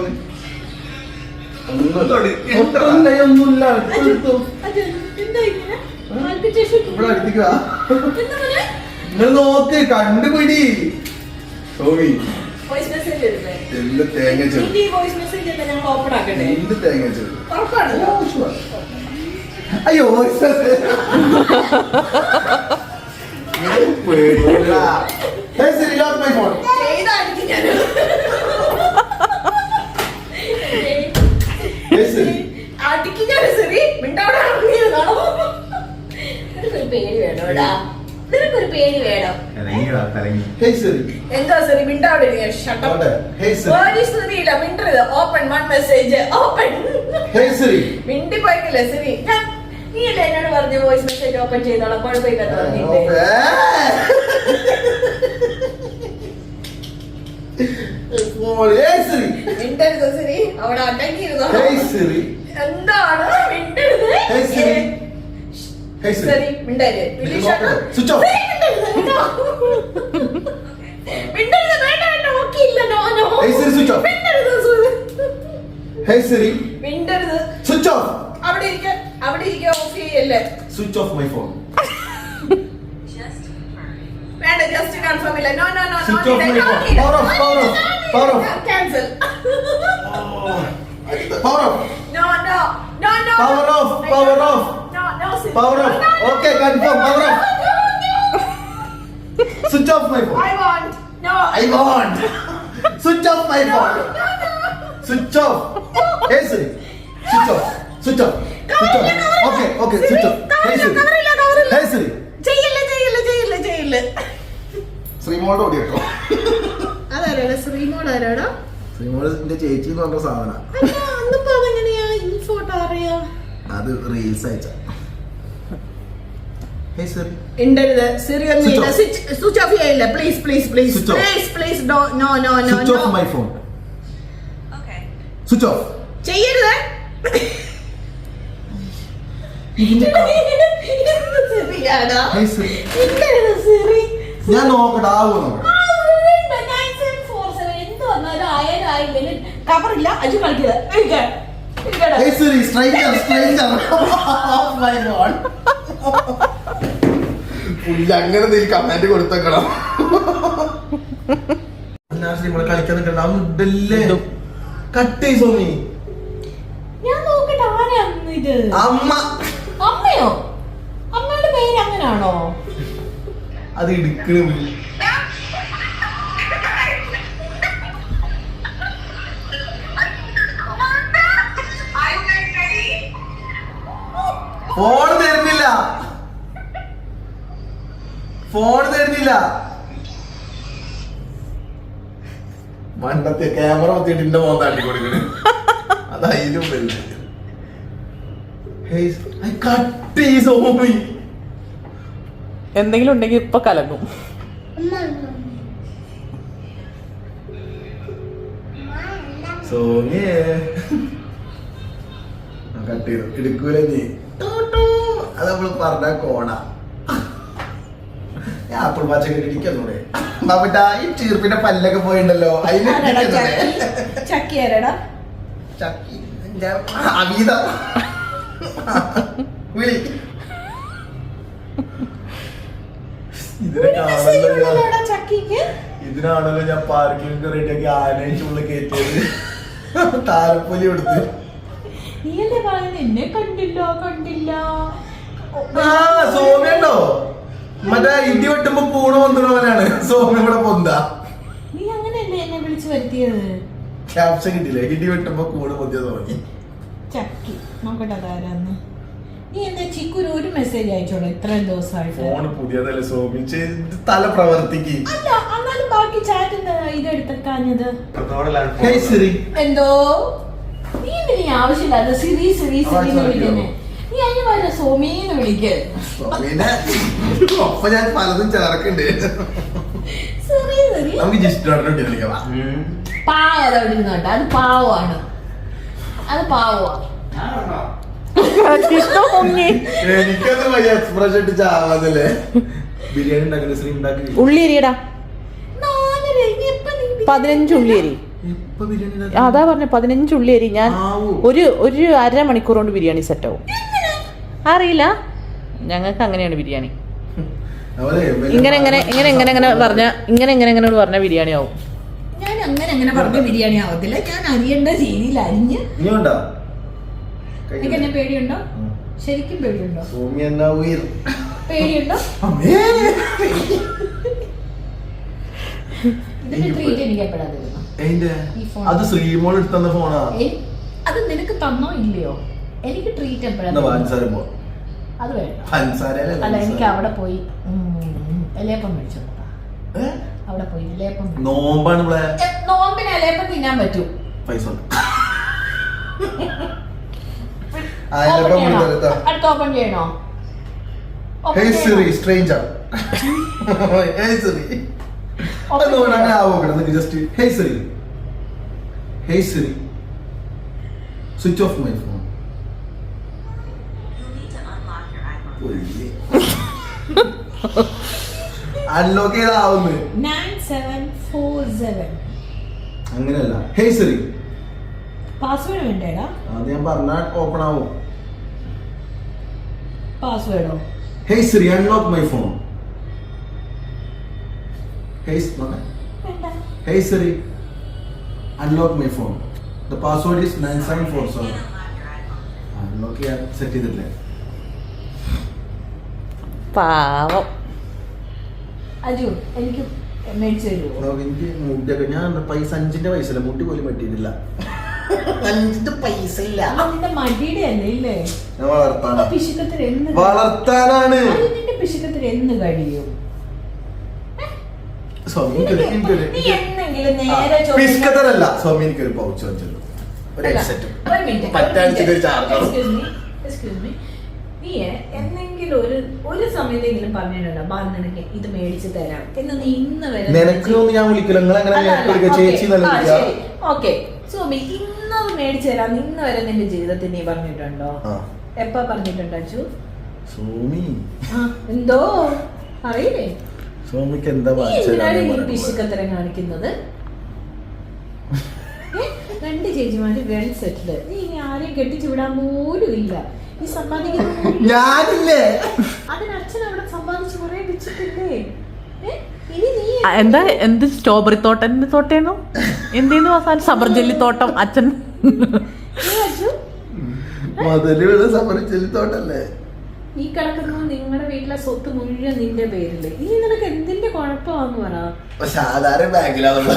ഒന്നുമില്ല. എന്താ ഇങ്ങനെ? ആൽക്കറ്റേഷൻ ഇവിടെ അടുത്തേക്ക് വാ. എന്താ മോനെ? നിങ്ങൾ നോക്ക് കണ്ടുപിടി. സോമി വോയിസ് മെസ്സേജ് വരുന്നേ. എന്ത് തേങ്ങ ചെറു. ഈ വോയിസ് മെസ്സേജ് എന്താ ഞങ്ങൾ ഓപ്പൺ ആക്കട്ടെ? എന്ത് തേങ്ങ ചെറു. ഉറപ്പാണല്ലോ. അയ്യോ ചെയ്തായിരിക്കും ഞാൻ. അടിക്ക് ഞാൻ ശരി മിണ്ടവിടെ ഇറങ്ങിയതാണോ? നിനക്കൊരു പേര് വേണോടാ. നിനക്കൊരു പേര് വേണം. എന്താ ശരി മിണ്ടവിടെ ശരിയില്ല മിണ്ടരുത്. Open one message open. മിണ്ടി പോയിക്കില്ല ശരി. ഞാൻ നീ അല്ലേ എന്നോട് പറഞ്ഞ വോയിസ് മെസ്സേജ് ഓപ്പൺ ചെയ്തോളാം കുഴപ്പമില്ല പറഞ്ഞില്ലേ? ഫോൺ. Hey Siri. മിണ്ടരുത് സിരി, അവിടെ അടങ്ങിയിരുന്നോ? Hey Siri. എന്താണ് മിണ്ടരുത്? Hey Siri. Hey Siri. Siri, മിണ്ടരുത്. വിളിച്ചാട്ടോ? Switch off. സിരി, മിണ്ടരുത് കേട്ടോ. മിണ്ടരുത്, വേണ്ട വേണ്ട, ഓക്കേ ഇല്ല, no no. Hey Siri, switch off. മിണ്ടരുത് സുരി. Hey Siri. മിണ്ടരുത്. Switch off. അവിടെ ഇരിക്ക, ഓഫ് ചെയ്യല്ലേ. Switch off my phone. വേണ്ട, ജസ്റ്റ് കൺഫേം ഇല്ല. No no no. Switch off my phone. Power off, power off, power off. Cancel. Power off. No no no no. Power off, power off. No no Siri. Power off. Okay, confirm. Power off. Switch off my phone. I want. No. I want. Switch off my phone. Switch off. Hey Siri. Switch off. Switch off. Switch off. Okay, okay. Switch off. Hey Siri. Hey Siri. ചെയ്യില്ല. ശ്രീമോളുടെ ഓടി കേട്ടോ. അതാരാടാ ശ്രീമോൾ? ആരാടാ? ശ്രീമോളിന്റെ ചേച്ചി എന്ന് പറഞ്ഞ സാധനം. അല്ല, അന്നിപ്പോ അതെങ്ങനെയാ ഈ ഫോട്ടോ അറിയാ? അത് റീൽസ് അയച്ച. Hey Siri. ഇണ്ടരുത്. സിറി ഒന്നും Switch ഇല്ല. off. സ്വിച്ച് ഓഫ് ചെയ്യില്ല. Please please please Switch off. Please please. No no no no. Switch off my phone. Switch off. ചെയ്യരുത്. സിറിയാടാ. Hey Siri. ഇണ്ടരുത് സിറി. ഞാൻ നോക്കട്ടെ, ആവോ നോക്കട്ടെ. കവറില്ല, അജു കളിക്കരുത്. Hey Siri, stranger, stranger. Oh my god. പുള്ളി അങ്ങനെ എന്തെങ്കിലും കമന്റ് കൊടുത്തേക്കണം. നമ്മളെ കളിക്കാൻ നിൽക്കണ്ട. കട്ട് ചെയ് സോമി. ഞാൻ നോക്കട്ടെ ആരാണ് ഇത്? അമ്മ. അമ്മയോ? അമ്മയുടെ പേര് അങ്ങനാണോ? അത് ഇടുക്കണ ഫോൺ തരുന്നില്ല. മണ്ടത്തെ ക്യാമറ കുത്തിയിട്ട് എന്റെ മോൻ താണ്ടി കൊടുക്കണേ. അതായാലും കട്ട് സോമി. എന്തെങ്കിലും ഉണ്ടെങ്കിൽ ഇപ്പൊ കലങ്ങും. സോമിയേ കട്ട് ചെയ്തു. എടുക്കൂല നീ. അത് നമ്മള് പറഞ്ഞ കോണ. ആപ്പിൾ പച്ചക്കറി ഇടിക്കുന്നൂടെ ഈ ചീർപ്പിന്റെ പല്ലൊക്കെ പോയിണ്ടല്ലോ. ചക്കി ആരാടാ? ചക്കി അവീത വിളി. ഇതിനാണല്ലോ ഞാൻ പാർക്കിംഗ് റേറ്റൊക്കെ ആനയും ചുള്ള കയറ്റിയത്. താലപ്പൊലി കൊടുത്ത്. നീയല്ലേ പറയുന്നത് എന്നെ കണ്ടില്ല. സോമി ഉണ്ടോ? മറ്റേ ഇടി വെട്ടുമ്പോ പൂണ് പൊന്തണവനാണ് സോമി. ഇവിടെ പൊന്താ. നീ അങ്ങനെയല്ലേ എന്നെ വിളിച്ചു വരുത്തിയത്? ക്യാപ്ഷൻ കിട്ടില്ലേ? ഇടി വെട്ടുമ്പോ കൂണ് പൊന്തിയ സോമി. ചക്കി നോക്കട്ടെ അതാരാന്ന്. നീ എന്താ ചിക്കുന് ഒരു മെസ്സേജ് അയച്ചോളൂ ഇത്രയും ദിവസമായിട്ട്? ഫോണ് പുതിയതല്ലേ സോമി, തല പ്രവർത്തിക്ക്. അല്ല, എന്നാലും ബാക്കി ചാറ്റ് ഇതെടുത്തക്കാഞ്ഞത്. Hey Siri. എന്തോ നീ എന്തിനീ ആവശ്യമില്ലാതെ സിറി വിളിക്കുന്നേ? നീ അതിന് പറഞ്ഞ സോമീന്ന് വിളിക്ക്. സോമീനെ ഒപ്പം ഞാൻ പലതും ചേർക്കണ്ട്. സിറി നമുക്ക് ജിസ്റ്റോടെ വിളിക്കാം. പാവം അതവിടെ ഇരുന്നോട്ടെ. അത് പാവമാണ്. എനിക്കത് വലിയ എക്സ്പ്രഷൻ ഇട്ട് ചാവാതല്ലേ. ബിരിയാണി ഉണ്ടാക്കില്ല ശ്രീ ഉണ്ടാക്കി. ഉള്ളി അരിയടാ. 15 ഉള്ളി അരി. അതാ പറഞ്ഞ 15 ഉള്ളി അരി. ഞാൻ ഒരു അരമണിക്കൂർ കൊണ്ട് ബിരിയാണി സെറ്റ് ആവും. അറിയില്ല, ഞങ്ങൾക്ക് അങ്ങനെയാണ് ബിരിയാണി. ഇങ്ങനെ പറഞ്ഞ ബിരിയാണി ആവും. ഞാൻ അങ്ങനെ പറഞ്ഞ ബിരിയാണി ആവത്തില്ല. ഞാൻ അരിയേണ്ട രീതിയിൽ അരിഞ്ഞ്. എനിക്ക് എന്നെ പേടിയുണ്ടോ? ശരിക്കും പേടിയുണ്ടോ? പേടിയുണ്ടോ? ഇതിന്റെ ട്രീറ്റ് എനിക്ക് എപ്പോഴാ തരുന്നത്? അത് ശ്രീമോൾ എടുത്ത ഫോണാ. അത് നിനക്ക് തന്നോ ഇല്ലയോ? എനിക്ക് ട്രീറ്റ് എപ്പോഴാ? അത് വേണ്ട. അല്ല, എനിക്ക് അവിടെ പോയി എലേപ്പം മേടിച്ചു. അവിടെ പോയി എലേപ്പം. നോമ്പിന് എലേപ്പം തിന്നാൻ പറ്റൂ. പൈസ അടുത്ത ഓപ്പൺ ചെയ്യണോ? Hey Siri, stranger. Hey Siri. Just Hey Siri. Hey Siri. Switch off my phone. Unlock ചെയ്താവുന്നു. 9747. അങ്ങനെയല്ല. Hey Siri. പാസ്വേഡ് വേണ്ടേടാ? അത് ഞാൻ പറഞ്ഞാൽ ഓപ്പൺ ആവും. പാസ്വേഡോ? Hey Siri, unlock my phone. Hey Siri, unlock my phone. The password is 9747. Unlock ചെയ്യാൻ set ചെയ്തിട്ടില്ലേ? പാവം. അജു എനിക്ക് മേടിച്ചു തരുമോ? എനിക്ക് മുടിയൊക്കെ ഞാൻ പൈസ 5ന്റെ പൈസ ഇല്ല, മുടി പോലും പറ്റിയിട്ടില്ല. 5ന്റെ പൈസ ഇല്ല. നിന്റെ മടിയുടെ അല്ലേ ഇല്ലേ? ഞാൻ വളർത്താനാ. പിശുക്കത്തിന് എന്ന് വളർത്താനാണ്. നിന്റെ പിശുക്കത്തിന് എന്ന് കഴിയും? സ്വാമി നീ എന്നെങ്കിലും നേരെ പിസ്കത്തരല്ല സ്വാമി, എനിക്കൊരു പൗച്ച് വെച്ചല്ലോ, ഒരു ഹെഡ്സെറ്റും പറ്റാഴ്ചക്ക് ചാർജറും. Excuse me. നീ എന്തെങ്കിലും ഒരു സമയത്തെങ്കിലും പറഞ്ഞിട്ടുണ്ടോ ബാ നിനക്ക് ഇത് മേടിച്ചു തരാം എന്ന്? നീ ഇന്ന് വരെ നിനക്കൊന്നും ഞാൻ വിളിക്കില്ല, നിങ്ങൾ എങ്ങനെ ചേച്ചി ഓക്കെ സോമി ഇന്നത് മേടിച്ചു തരാം ഇന്ന് വരെ നിന്റെ ജീവിതത്തിൽ നീ പറഞ്ഞിട്ടുണ്ടോ? എപ്പ പറഞ്ഞിട്ടുണ്ടോ അച്ചു? സോമി എന്തോ അറിയില്ലേ സോമിക്ക് എന്താ പിശുക്കത്തരം കാണിക്കുന്നത്? 2 ചേച്ചിമാര് വെൽ സെറ്റില്. നീ ഇനി ആരെയും കെട്ടിച്ചു വിടാൻ പോലും ഇല്ല. ഈ സമ്പാദിക്കുന്ന ഞാനില്ലേ? അതിന് അച്ഛൻ അവിടെ സമ്പാദിച്ചു കുറെ വെച്ചിട്ടില്ലേ? ഇനി നീ എന്താ എന്ത് സ്ട്രോബെറി തോട്ടേന്നോ എന്തേന്നു അവസാനം സബർജല്ലി തോട്ടം അച്ഛൻ അച്ചു മുതലുള്ള സമ്മതിച്ചെല്ലിത്തോട്ടല്ലേ ഈ കിടക്കുന്ന നിങ്ങളുടെ വീട്ടിലെ സ്വത്ത് മുഴുവൻ നിന്റെ പേരില്. ഇനി നിനക്ക് എന്തിന്റെ കുഴപ്പമാന്ന് പറ. സാധാരണ ബാങ്കിലാവുള്ള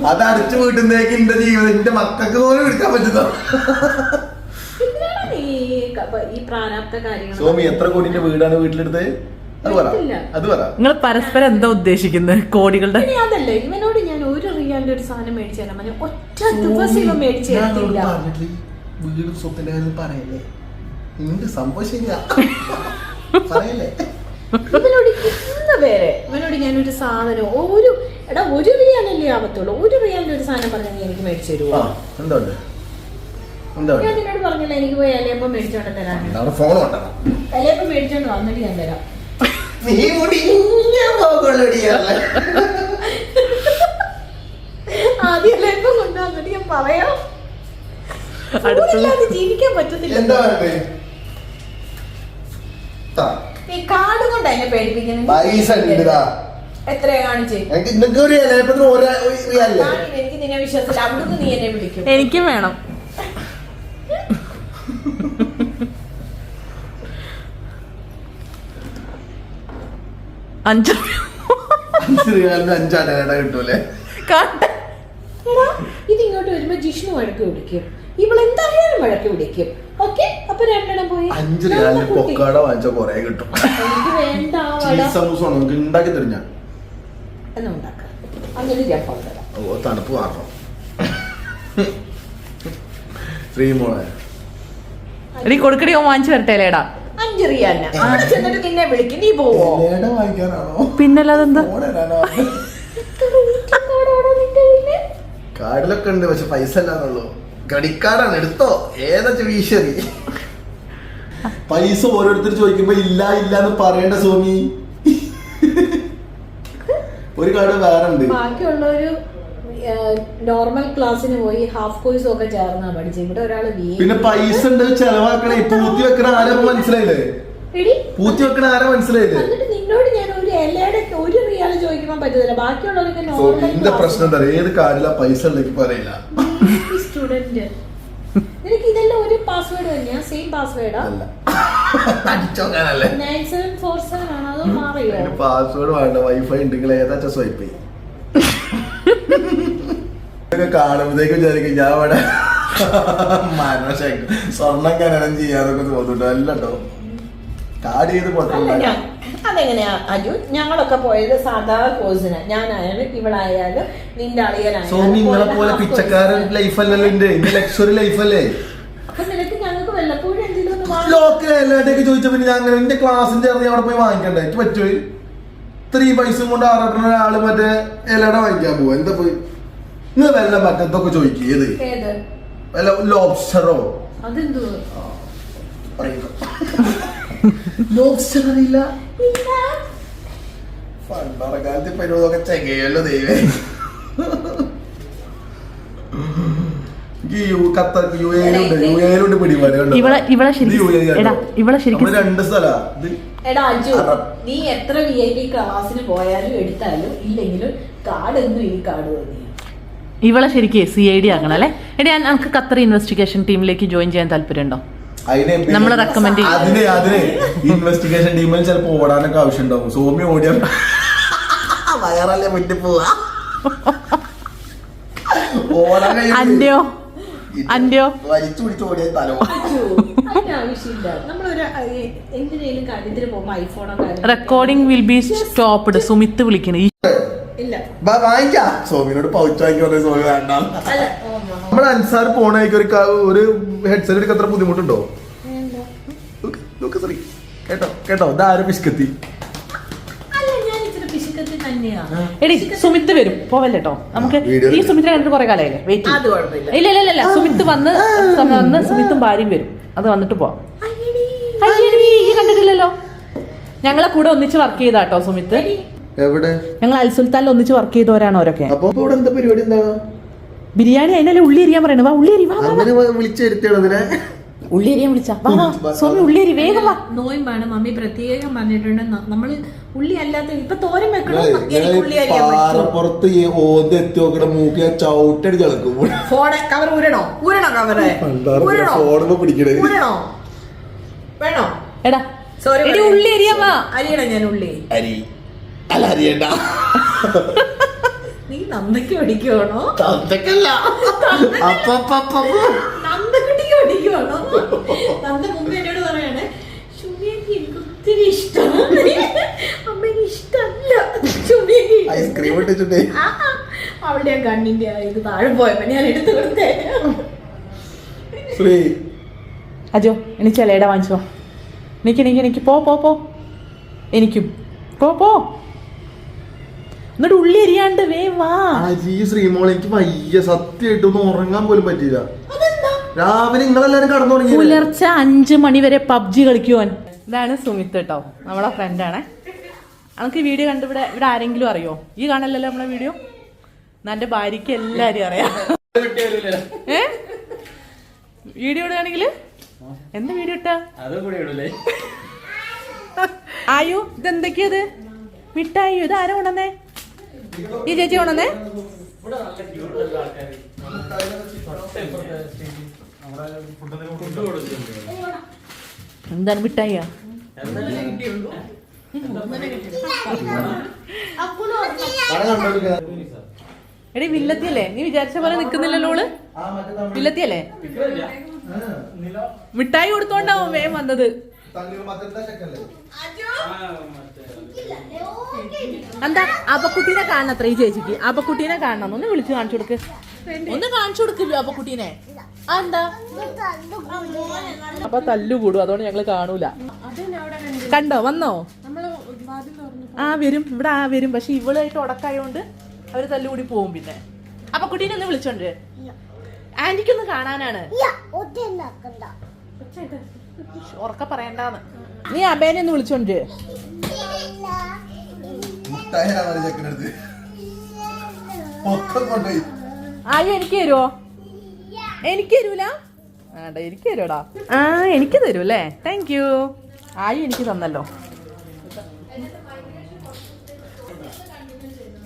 അത് അടച്ചു വീട്ടുന്നേക്ക് എന്റെ ജീവിതം എന്റെ മക്കൾക്ക് പോലും എടുക്കാൻ പറ്റുന്നോ? ഈ പ്രാരാബ്ധ കാര്യങ്ങൾ. സോമി എത്ര കോടിന്റെ വീടാണ് വീട്ടിലെടുത്തത്? അത് പറ. നിങ്ങൾ പരസ്പരം എന്താ ഉദ്ദേശിക്കുന്നത്? കോടികളുടെ അതല്ല, ഇവനോട് ഞാൻ 1 റിയാലിന്റെ ഒരു സാധനം മേടിച്ചു തരാൻ പറഞ്ഞു. ഒറ്റ ദിവസം ഇവ മേടിച്ചു തരത്തില്ല. വീടും സ്വത്തിന്റെ കാര്യം പറയല്ലേ? നിന്റെ സംഭവം ശരിയാ പറയല്ലേ? ഇവനോട് ഞാനൊരു സാധനം ഒരു റിയാലല്ലേ ആവത്തുള്ളൂ. 1 റിയാലിന്റെ ഒരു സാധനം പറഞ്ഞാൽ നീ എനിക്ക് മേടിച്ചു തരുമോ? ഞാൻ നിന്നോട് പറഞ്ഞില്ല എനിക്ക് പോയി ഇലയപ്പം മേടിച്ചോണ്ട് തരാൻ. ഇലയപ്പം മേടിച്ചോണ്ട് വന്നിട്ട് ഞാൻ തരാം. ആദ്യം ഇലയപ്പം കൊണ്ടുവന്നിട്ട് ഞാൻ പറയാം. ജീവിക്കാൻ പറ്റത്തില്ല. ഈ കാർഡ് കൊണ്ട് അതിനെ പേടിപ്പിക്കുന്നത് എത്രയാ കാണിച്ചേ? എനിക്ക് നിന്നെ വിശ്വസിച്ചില്ല. അവിടുന്ന് നീ എന്നെ വിളിക്കും. എനിക്കും വേണം. $5 കിട്ടൂലേ? ഇത് ഇങ്ങോട്ട് വരുമ്പോ ജിഷ്ണു വഴക്ക് പിടിക്കും, ഇവളെന്തായാലും വഴക്ക് പിടിക്കും. ഓക്കെ അപ്പൊ 2 എണ്ണം പോയി. $5 പൊക്കാട വാങ്ങിച്ച കൊറേ കിട്ടും. എനിക്ക് വേണ്ട ഉണ്ടാക്കി തരും ഞാൻ. എന്നാ ഉണ്ടാക്കാം. അങ്ങനെ ഞാൻ തരാം. ഓ തണുപ്പ് മാറണം. ഫ്രീ മോളെ എടി കൊടുക്കടി വാങ്ങിച്ചു വരട്ടെ ലേടാ. 5 റിയാലിന് അവിടെ ചെന്നിട്ട് നിന്നെ വിളിക്കും. നീ പോവോ? വാങ്ങിക്കാനാണോ? പിന്നല്ലാതെന്താ? കാർഡിലൊക്കെ ഉണ്ട്, പക്ഷെ പൈസ അല്ലാന്നുള്ളൂ. ക്രെഡിറ്റ് കാർഡാണ്, എടുത്തോ. ഏതാ വീശറി പൈസ ഓരോരുത്തർ ചോദിക്കുമ്പോ ഇല്ല എന്ന് പറയേണ്ട സോമി. ഒരു കാർഡ് വേറെ ഉണ്ട്. ബാക്കിയുള്ളൊരു നോർമൽ ക്ലാസ്സിന് പോയി ഹാഫ് കോഴ്സും ഒക്കെ ചേർന്നാ പഠിച്ചു. ഇവിടെ ഒരാള് പിന്നെ പൈസ ഉണ്ട് ചെലവാക്കണേ. പൂത്തി വെക്കണ ആരും മനസ്സിലായില്ലേ? പൂത്തി വെക്കണ ആരും മനസ്സിലായില്ലേ? എന്നിട്ട് നിന്നോട് ഞാൻ ഒരു ഇലയുടെ 1 റിയാൽ ചോദിക്കാൻ പറ്റത്തില്ല. ബാക്കിയുള്ളവരൊക്കെ എന്റെ പ്രശ്നം എന്താ? ഏത് കാർഡിലാ പൈസ ഉണ്ടെങ്കിൽ പറയില്ല. സ്റ്റുഡന്റ് നിനക്ക് ഇതെല്ലാം ഒരു പാസ്വേഡ് തന്നെയാ? സെയിം പാസ്വേഡാ? 9747 ആണോ അതോ മാറിയോ? പാസ്വേഡ് വേണ്ട, വൈഫൈ ഉണ്ടെങ്കിൽ ഏതാ സ്വൈപ്പ് ചെയ്യും. കാണുമ്പോഴത്തേക്കും വിചാരിക്കും ഞാൻ ഇവിടെ മരണശേഷം സ്വർണ്ണം ഖനനം ചെയ്യാനൊക്കെ തോന്നുന്നുണ്ടോ? അല്ലട്ടോ, കാർഡ് ചെയ്ത് പൊട്ടല്ല. അതെങ്ങനെയാ അജു? ഞങ്ങളൊക്കെ പോയത് സാധാ കോഴ്സിന്. ഞാനായാലും ഇവളായാലും നിന്റെ സോമി നിങ്ങളെ പോലെ പിച്ചക്കാരൻ ലൈഫല്ലല്ലോ എന്റെ ലക്ഷറി ലൈഫല്ലേ. അപ്പൊ നിനക്ക് ഞങ്ങൾക്ക് വല്ലപ്പോഴും എന്തെങ്കിലും ലോക്കൽ എല്ലായിട്ടേക്ക് ചോദിച്ച പിന്നെ ഞാൻ അങ്ങനെ എന്റെ ക്ലാസ്സിന്റെ അവിടെ പോയി വാങ്ങിക്കണ്ടേ? എനിക്ക് പറ്റുമോ? ഇത്രയും പൈസ കൊണ്ട് ആറിടുന്ന ആള് മറ്റേ ഇലട വാങ്ങിക്കാൻ പോവാ. എന്താ പോയി നിങ്ങൾ വല്ല മറ്റത്തൊക്കെ ചോദിക്കും ഏത് ഏത് വല്ല ലോബ്സ്റ്ററോ അതെന്തോ ലോബ്സ്റ്റർ അറിയില്ല. പണ്ടാറ കാലത്ത് പരിപാടിയൊക്കെ ചെകയല്ലോ ദൈവേ. ഇവളെ ശരിക്കും രണ്ട് സ്ഥലാ ഇത്. എടാ അജു, നീ എത്ര VIP ക്ലാസ്സിന് പോയാലും എടുത്താലും ഇല്ലെങ്കിലും കാർഡ് എന്നും ഈ കാർഡ് തന്നെയാണ്. ഇവളെ ശരിക്കും CID ആക്കണം അല്ലേ? എടി നമുക്ക് ഖത്തർ ഇൻവെസ്റ്റിഗേഷൻ ടീമിലേക്ക് ജോയിൻ ചെയ്യാൻ താല്പര്യമുണ്ടോ? നമ്മള് റെക്കമെൻഡ് അതിന് ഇൻവെസ്റ്റിഗേഷൻ ടീമിൽ ചിലപ്പോ ഓടാനൊക്കെ ആവശ്യം ഉണ്ടാവും. സോമി ഓടിയാ വയറല്ലേ മുന്നിൽ പോവാ. അന്റെയോ വലിച്ചു പിടിച്ച് ഓടിയാൽ തല അതിന്റെ ആവശ്യമില്ല. നമ്മളൊരു എന്തിനേലും കാര്യത്തിന് പോകുമ്പോ ഐഫോണോ recording will be stopped. Sumith വിളിക്കണേ ഇല്ല വാങ്ങിക്കാ. സോമിനോട് പൗച്ച് വാങ്ങിക്കാൻ പറഞ്ഞ സോമി വേണ്ട. നമ്മുടെ അൻസാർ പോണേക്ക് ഒരു ഹെഡ്സെറ്റ് എടുക്കാൻ അത്ര ബുദ്ധിമുട്ടുണ്ടോ? കേട്ടോ കേട്ടോ ഇതാരും പിസ്കത്തി. എടി സുമിത്ത് വരും പോവല്ലേട്ടോ. നമുക്ക് ഈ സുമിത്തിനെ കണ്ടിട്ട് കുറെ കാലമായില്ലേ? വെയിറ്റ്. ഇല്ല ഇല്ല ഇല്ല സുമിത്ത് വന്ന് സുമിത്തും ഭാര്യയും വരും. അത് വന്നിട്ട് പോവാം. ഈ കണ്ടിട്ടില്ലല്ലോ. ഞങ്ങളെ കൂടെ ഒന്നിച്ച് വർക്ക് ചെയ്താട്ടോ സുമിത്ത്. എവിടെ? ഞങ്ങൾ അൽസുൽത്താനിൽ ഒന്നിച്ച് വർക്ക് ചെയ്തവരാണ് അവരൊക്കെ. അപ്പൊ ഇവിടെ എന്താ പരിപാടി? എന്താ ബിരിയാണി? അതിനല്ലേ ഉള്ളി എരിയാൻ പറയണത്. വാ ഉള്ളി എരി. വിളിച്ചെടുത്തതിനെ ഉള്ളി എരിയാൻ വിളിച്ചാ സോമി ഉള്ളി എരി വേഗം വാ. നോയമ്പാണ് മമ്മി പ്രത്യേകം പറഞ്ഞിട്ടുണ്ട്. നമ്മള് ഉള്ളി അല്ലാത്ത ഇപ്പൊ തോരൻ വെക്കണം. പാറപ്പുറത്ത് ഈ ഓന്ത് എത്തി നോക്കണ മൂക്കി ആ ചവിട്ടടി ചളക്കും. കവർ ഊരണോ കവറ് പിടിക്കണേ വേണോ? എടാ സോറി ഉള്ളി എരിയാ വാ. അരിയടാ ഞാൻ ഉള്ളി. അരി അല്ല അരിയണ്ട. നീ നന്ദക്ക് പഠിക്കുവാണോ? തന്തക്കല്ല നന്ദക്കുട്ടിക്ക് പഠിക്കുവാണോ? നന്ദ മുമ്പ് എന്നോട് പറയാണ് ശുമിക്ക് എനിക്ക് ഒത്തിരി ഇഷ്ടമാണ്, അമ്മക്ക് ഇഷ്ടമല്ല ശുമിക്ക്. ഐസ്ക്രീം ഇട്ടിട്ടുണ്ടേ അവളുടെ കണ്ണിന്റെ ഇത് താഴെ പോയപ്പോ ഞാൻ എടുത്തു കൊടുത്തേ. അജോ എനിക്ക് ചിലയുടെ വാങ്ങിച്ചോ. എനിക്ക് പോ എനിക്കും പോ. എന്നിട്ട് ഉള്ളി എരിയാണ്ട് വേ വാ. ശ്രീമോൾ എനിക്ക് വയ്യ സത്യമായിട്ടൊന്നും ഉറങ്ങാൻ പോലും പറ്റിയില്ല. രാവിലെ നിങ്ങളെല്ലാരും കടന്നു തുടങ്ങി. പുലർച്ചെ 5 മണി വരെ PUBG കളിക്കുവാൻ. ഇതാണ് സുമിത്ത് കേട്ടോ, നമ്മളെ ഫ്രണ്ടാണ്. നമുക്ക് വീഡിയോ കണ്ട് ഇവിടെ ആരെങ്കിലും അറിയോ? ഈ കാണല്ലോ നമ്മളെ വീഡിയോ. എന്റെ ഭാര്യക്ക് എല്ലാരും അറിയാം. വീഡിയോ ഇടുകയാണെങ്കിൽ എന്ത് വീഡിയോ ഇട്ടാ? ആയോ ഇതെന്തൊക്കെയത്? മിഠായി. ഇത് ആരാ കൊണ്ടുവന്നേ? ഈ ചേച്ചി കൊണ്ടുവന്നേ? എന്താണ് മിഠായിയാ? എടി വില്ലത്തിയല്ലേ? നീ വിചാരിച്ച പോലെ നിക്കുന്നില്ലല്ലോ ഓള്. വില്ലത്തിയല്ലേ? മിഠായി കൊടുത്തോണ്ടാവും വേഗം വന്നത്. എന്താ അപ്പക്കുട്ടീനെ കാണണത്ര ഈ ചേച്ചിക്ക്? അപ്പക്കുട്ടീനെ കാണണം. ഒന്ന് വിളിച്ചു കാണിച്ചു കൊടുക്ക്. ഒന്ന് കാണിച്ചു കൊടുക്കില്ലോ അപ്പക്കുട്ടീനെ. എന്താ അപ്പൊ തല്ലു കൂടും, അതുകൊണ്ട് ഞങ്ങള് കാണൂല. കണ്ടോ? വന്നോ? വരും ഇവിടെ വരും. പക്ഷെ ഇവളായിട്ട് ഉടക്കായോണ്ട് അവര് തല്ലുകൂടി പോവും. പിന്നെ അപ്പക്കുട്ടീനെ ഒന്ന് വിളിച്ചോണ്ട് ആന്റിക്കൊന്ന് കാണാനാണ്. ഉറക്ക പറയണ്ടാന്ന്. നീ അബേനെ ഒന്ന് വിളിച്ചോണ്ട്. ആയോ എനിക്ക് തരുവോ? എനിക്ക് തരൂല. എനിക്ക് തരുവോടാ? എനിക്ക് തരൂല്ലേ? Thank you. ആയോ എനിക്ക് തന്നല്ലോ.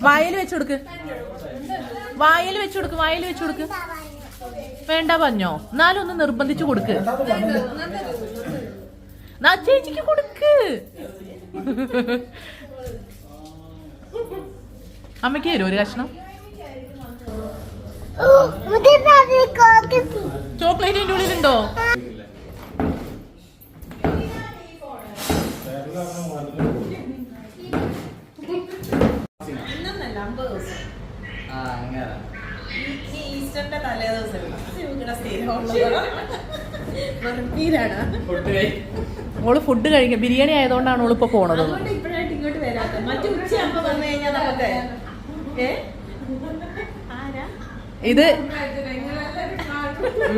വായിൽ വെച്ചു കൊടുക്ക്. വേണ്ട പറഞ്ഞോ? എന്നാലും ഒന്ന് നിർബന്ധിച്ചു കൊടുക്ക്. ചേച്ചിക്ക് കൊടുക്ക്. അമ്മയ്ക്ക് തരുമോ ഒരു കഷ്ണം? ചോക്ലേറ്റ് എന്റെ ഉള്ളിലുണ്ടോ? ഈസ്റ്ററിന്റെ തലേ ദിവസം ഓള് ഫുഡ് കഴിക്കാം. ബിരിയാണി ആയതുകൊണ്ടാണ് ഓളിപ്പോ പോണത്. ഇപ്പോഴായിട്ട് ഇങ്ങോട്ട് വരാത്ത മറ്റു ഉച്ചയാകുമ്പോ വന്നു കഴിഞ്ഞാൽ നമുക്ക് ആരാ ഇത്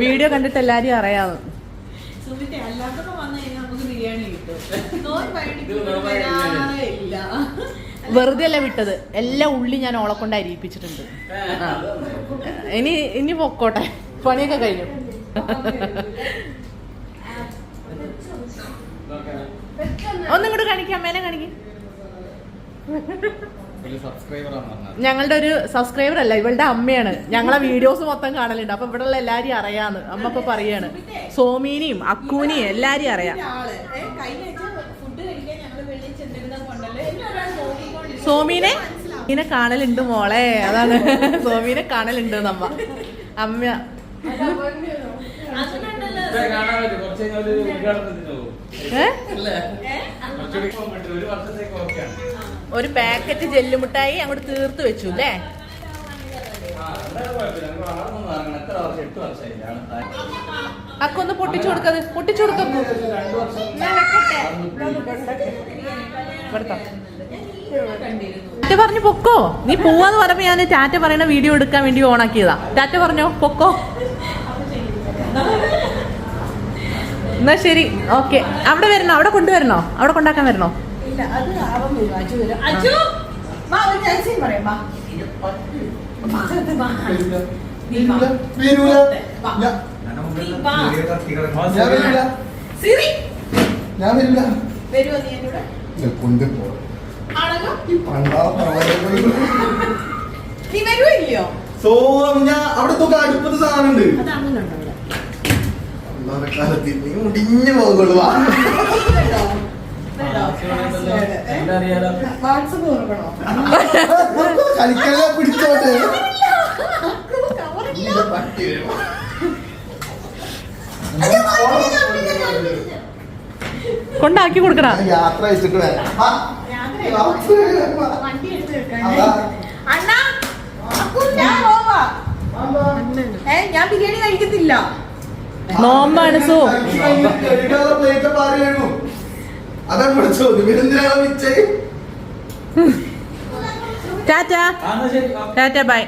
വീഡിയോ കണ്ടിട്ട് എല്ലാരും അറിയാവും. സുമിത്തെ അല്ലാത്തപ്പോ വന്നു കഴിഞ്ഞാൽ നമുക്ക് ബിരിയാണി കിട്ടും. ഇല്ല വെറുതെ അല്ല വിട്ടത്, എല്ലാ ഉള്ളി ഞാൻ ഓളെ കൊണ്ട് അരിയിപ്പിച്ചിട്ടുണ്ട്. ഇനി പൊക്കോട്ടെ, പണിയൊക്കെ കഴിഞ്ഞു. ഒന്നും കൂടെ കാണിക്കാം, അമ്മേനെ കാണിക്കും. ഞങ്ങളുടെ ഒരു സബ്സ്ക്രൈബർ അല്ല, ഇവളുടെ അമ്മയാണ്. ഞങ്ങളെ വീഡിയോസ് മൊത്തം കാണലുണ്ട്. അപ്പൊ ഇവിടെ ഉള്ള എല്ലാരും അറിയാന്ന് അമ്മ ഇപ്പൊ പറയാണ്. സോമീനെയും അക്കൂനെയും എല്ലാരും അറിയാം. സോമീനെ ഇങ്ങനെ കാണലുണ്ട് മോളെ, അതാണ് സോമീനെ കാണലുണ്ട് നമ്മ അമ്മ. ഒരു പാക്കറ്റ് ജെല്ലുമുട്ടായി അങ്ങോട്ട് തീർത്ത് വെച്ചു അല്ലേ? അക്കൊന്ന് പൊട്ടിച്ചു കൊടുക്കത്, പൊട്ടിച്ചു കൊടുക്കും. ടാറ്റ പറഞ്ഞു പൊക്കോ. നീ പോവാന്ന് പറഞ്ഞപ്പോ ഞാൻ ടാറ്റ പറയുന്ന വീഡിയോ എടുക്കാൻ വേണ്ടി ഓണാക്കിയതാ. ടാറ്റ പറഞ്ഞോ പൊക്കോ. എന്നാ ശരി, ഓക്കെ. അവിടെ വരണോ? അവിടെ കൊണ്ടുവരണോ? അവിടെ കൊണ്ടാക്കാൻ വരണോ? ഞാൻ വരില്ല. സോ ഞാൻ അവിടെ തൊക്കെ അടുപ്പത്ത് സാധനമുണ്ട്. കാലത്ത് നീ മുടിഞ്ഞു പോകുള്ളൂ. കളിക്കല്ല പിടിച്ചോട്ടെ. കൊണ്ടാക്കി കൊടുക്കണ. യാത്ര വെച്ചിട്ട് വരാം. ഞാൻ ബിരിയാണി കഴിക്കത്തില്ല. നോമ്പാണ് സോ. അതാണ് ചോദ്യം. ടാറ്റ ടാറ്റ ബൈ.